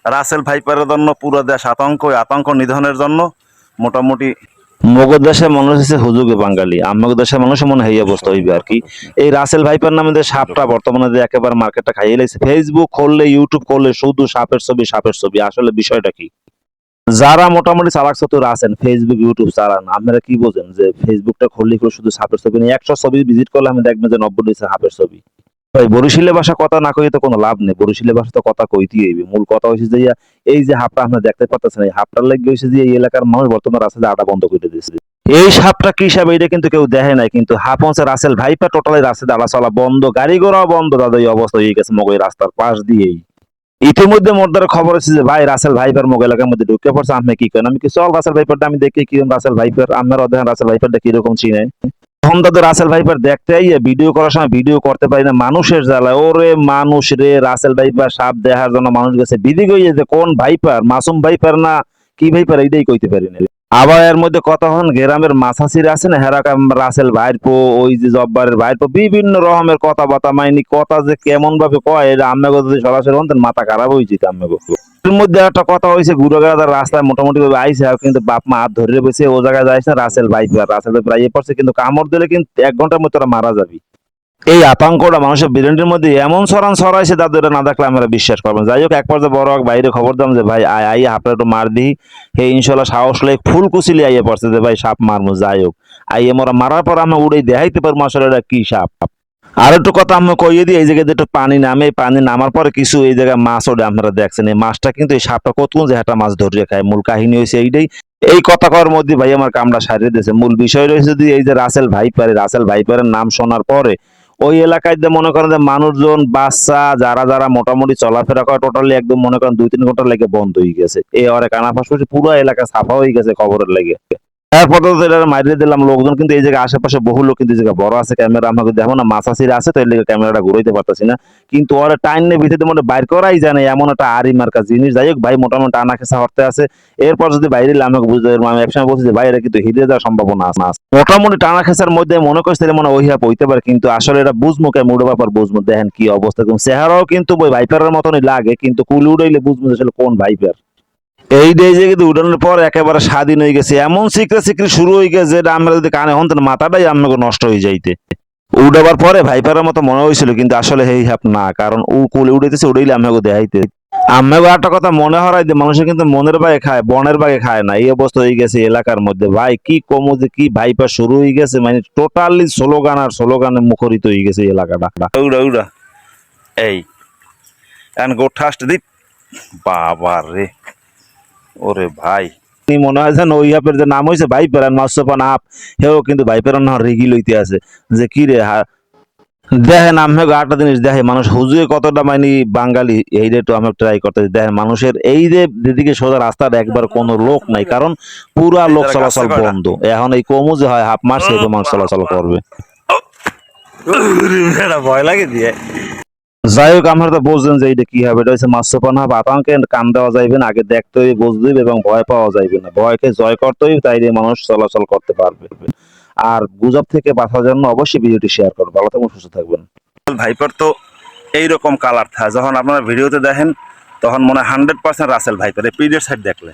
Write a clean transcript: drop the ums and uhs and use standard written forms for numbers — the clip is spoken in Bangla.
রাসেল ভাইপারের জন্য পুরো দেশ আতঙ্ক, আতঙ্ক নিধনের জন্য মোটামুটি মগর দেশের মানুষ হচ্ছে হুজুগে বাঙালি, আমাদের দেশের মানুষ মনে হয় এই অবস্থা হইবে আর কি। এই রাসেল ভাইপার নামে যে সাপটা বর্তমানে যে একেবারে মার্কেটটা খাইয়ে লাইছে, ফেসবুক খুললে ইউটিউব করলে শুধু সাপের ছবি সাপের ছবি। আসলে বিষয়টা কি, যারা মোটামুটি চালাক চতুর আছেন ফেসবুক ইউটিউব চালান, আপনারা কি বোঝেন যে ফেসবুকটা খুললে শুধু সাপের ছবি নেই, 100 ছবি ভিজিট করলে আমি দেখবেন যে 90টি সাপের ছবি। ভাই বরিশালের ভাষা কথা না কইতে তো কোনো লাভ নেই, বরিশালের ভাষা তো কথা কইতেই হইবে। মূল কথা হইছে যে এই যে হাপটা আপনি দেখতে পাচ্ছেন, এই হাপটার লাগি হইছে যে এই এলাকার মানুষ বর্তমানে রাস্তায় আটা বন্ধ করে দিয়েছে। এই সাপটা কি সাপ এটা কিন্তু কেউ দেখে নাই, কিন্তু হাপ হচ্ছে রাসেল ভাইপার। টোটালি রাস্তায় আলা চলা বন্ধ, গাড়ি ঘোড়াও বন্ধ, দাদা এই অবস্থা হয়ে গেছে মগই রাস্তার পাশ দিয়েই। ইতিমধ্যে মোদ্দার খবর হচ্ছে যে ভাই রাসেল ভাইপার মোগ এলাকার মধ্যে ঢুকে পড়ছে। আপনি কি করেন? আমি কি চল রাসেল ভাইপারটা আমি দেখি কিরকম রাসেল ভাইপার, আপনারা দেখেন রাসেল ভাইপারটা কিরকম চিনে। তখন তাদের রাসেল ভাইপার দেখতে আইয়ে ভিডিও করার সময় ভিডিও করতে পারি না, মানুষের জ্বালায়। ওরে মানুষ রে, রাসেল ভাইপার সাপ দেখার জন্য মানুষ গেছে বিধি গইয়ে যে কোন ভাইপার, মাসুম ভাইপার না কি ভাইপার এইটাই কইতে পারি না। আবার এর মধ্যে কথা হন গ্রামের মাছাছির আছে না, হেরা রাসেল ভাইরপো, ওই যে জব্বারের ভাইরপো, বিভিন্ন রকমের কথাবার্তা মাইনি কথা যে কেমন ভাবে কয়, এটা আম্মাগো যদি সরাসরি হতেন মাথা খারাপ হয়ে যেত আম্মাগো। এর মধ্যে একটা কথা হয়েছে, গুড়াগাড়ার রাস্তায় মোটামুটি ভাবে আইসে, আর কিন্তু বাপ মা হাত ধরে বসে ও জায়গায় যাইছে না, রাসেল ভাইপার রাসেল ভাইপার আইয়ে পড়ছে, কিন্তু কামড় দিলে কিন্তু 1 ঘন্টার মধ্যে তোরা মারা যাবি। এই আতঙ্কটা মানুষের ব্রেনের মধ্যে এমন ছড়ান ছড়াইছে, তাদের এটা না দেখলে আমরা বিশ্বাস করবেন। যাই হোক, এক পর্যায়ে বড় এক বাইরে খবর দিলাম যে ভাই আয় আই হাপটা একটু মার দিই। হে ইনশাল্লাহ সাহস লাই ফুল কুচিলি আইয়ে পড়ছে যে ভাই সাপ মারমু। যাই হোক, আইয়ে মোরা মারার পর আমরা উড়ে দেখাইতে পারবো আসলে এটা কি সাপ। আর একটু কথা আমি কইয়ে দিই, এই জায়গায় একটু পানি নামে, এই পানি নামার পরে কিছু এই জায়গায় মাছ ওঠে, আপনারা দেখছেন। এই মাছটা কিন্তু এই সাপটা কতক্ষণ যে একটা মাছ ধরিয়ে খায়, মূল কাহিনী হয়েছে এইটাই। এই কথা কওয়ার মধ্যে ভাই আমার কামড়া সারিয়ে দিয়েছে। মূল বিষয় রয়েছে যদি এই যে রাসেল ভাইপার, রাসেল ভাইপারের নাম শোনার পরে ওই এলাকায় যে মনে করেন যে মানুষজন বাচ্চা যারা যারা মোটামুটি চলাফেরা করে টোটালি একদম মনে করেন 2-3 ঘন্টা লেগে বন্ধ হয়ে গেছে। এই অরে কানা পাশাপাশি পুরো এলাকা সাফা হয়ে গেছে খবরের লেগে। এরপর তো এটা মারিয়ে দিলাম লোকজন, কিন্তু এই জায়গায় আশেপাশে বহু লোক, কিন্তু এই জায়গায় বড় আছে ক্যামেরা, আমাকে দেখো না মাছাছিরা আছে, তো এই লেগে ক্যামেরাটা ঘুরাইতে পারতেছি না। কিন্তু ওরা টাইনে ভিতরে মধ্যে বাইর করাই জানে এমন একটা আরি মার্কা জিনিস। যাই হোক ভাই, মোটামুটি টানা খেসা হরতে আছে। এরপর যদি বাইরে আমাকে বুঝতে পারবো, আমি একসময় বলছি যে ভাই এটা কিন্তু হিরে যাওয়ার সম্ভাবনা আছে। মোটামুটি টানা খেসার মধ্যে মনে করছে মনে ওই হাপ হইতে পারে, কিন্তু আসলে এটা বুঝবো কেমন উড়ে ব্যাপার বুঝবো। দেখেন কি অবস্থা, চেহারাও কিন্তু ওই ভাইপারের মতনই লাগে, কিন্তু কুল উড়াইলে বুঝবো আসলে কোন ভাইপার। এই যে কিন্তু উঠানোর পর একেবারে স্বাধীন হয়ে গেছে, এমন সিকরে সিকরি শুরু হয়ে গেছে যেটা আমরা যদি কানে হন মাথাটাই আমাকে নষ্ট হয়ে যাইতে। উঠাবার পরে ভাইপারের মতো মনে হয়েছিল, কিন্তু আসলে এই হাপ না, কারণ ও কোলে উড়াইতেছে, উড়াইলে আমাকে দেখাইতে। আমাকে একটা কথা মনে হরাই যে মানুষের কিন্তু মনের বাগে খায়, বনের বাগে খায় না। এই অবস্থা হয়ে গেছে এলাকার মধ্যে। ভাই কি কমো যে কি ভাইপার শুরু হয়ে গেছে, মানে টোটালি স্লোগান আর স্লোগানে মুখরিত হয়ে গেছে এই এলাকাটা। উড়া উড়া এই গোঠাস্ট দিপ বাবা রে, ওরে ভাই মনে হয় যেন ওই অ্যাপের যে নাম হয়েছে ভাইপার আর মাসপান আপ, হেও কিন্তু ভাইপার না রেগি লইতে আছে যে কি রে। দেখেন আমি আটটা জিনিস দেখে মানুষ হুজুরে কতটা মানে বাঙালি, এই রে তো আমি ট্রাই করতে দেখেন মানুষের এই যে যেদিকে সোজা রাস্তার একবার কোনো লোক নাই, কারণ পুরা লোক চলাচল বন্ধ। এখন এই কমু যে হয় হাফ মাস সেই মানুষ চলাচল করবে, ভয় লাগে দিয়ে। যাই হোক, আমরা তো বুঝলেন যে এটা কি হবে, এটা হচ্ছে মাস্যপানা বা আতঙ্কে কান দেওয়া যাইবে না, আগে দেখতে হইবে বুঝতে হইবে এবং ভয় পাওয়া যাইবে না, ভয়কে জয় করতে হইবে, তাই দিয়ে মানুষ চলাচল করতে পারবে। আর গুজব থেকে বাঁচার জন্য অবশ্যই ভিডিওটি শেয়ার করুন। ভালো থাকবেন, সুস্থ থাকবেন। ভাইপার তো এইরকম কালার থাকে, যখন আপনারা ভিডিওতে দেখেন তখন মনে হয় 100% রাসেল ভাইপার। এই পিরিয়ড সাইড দেখলে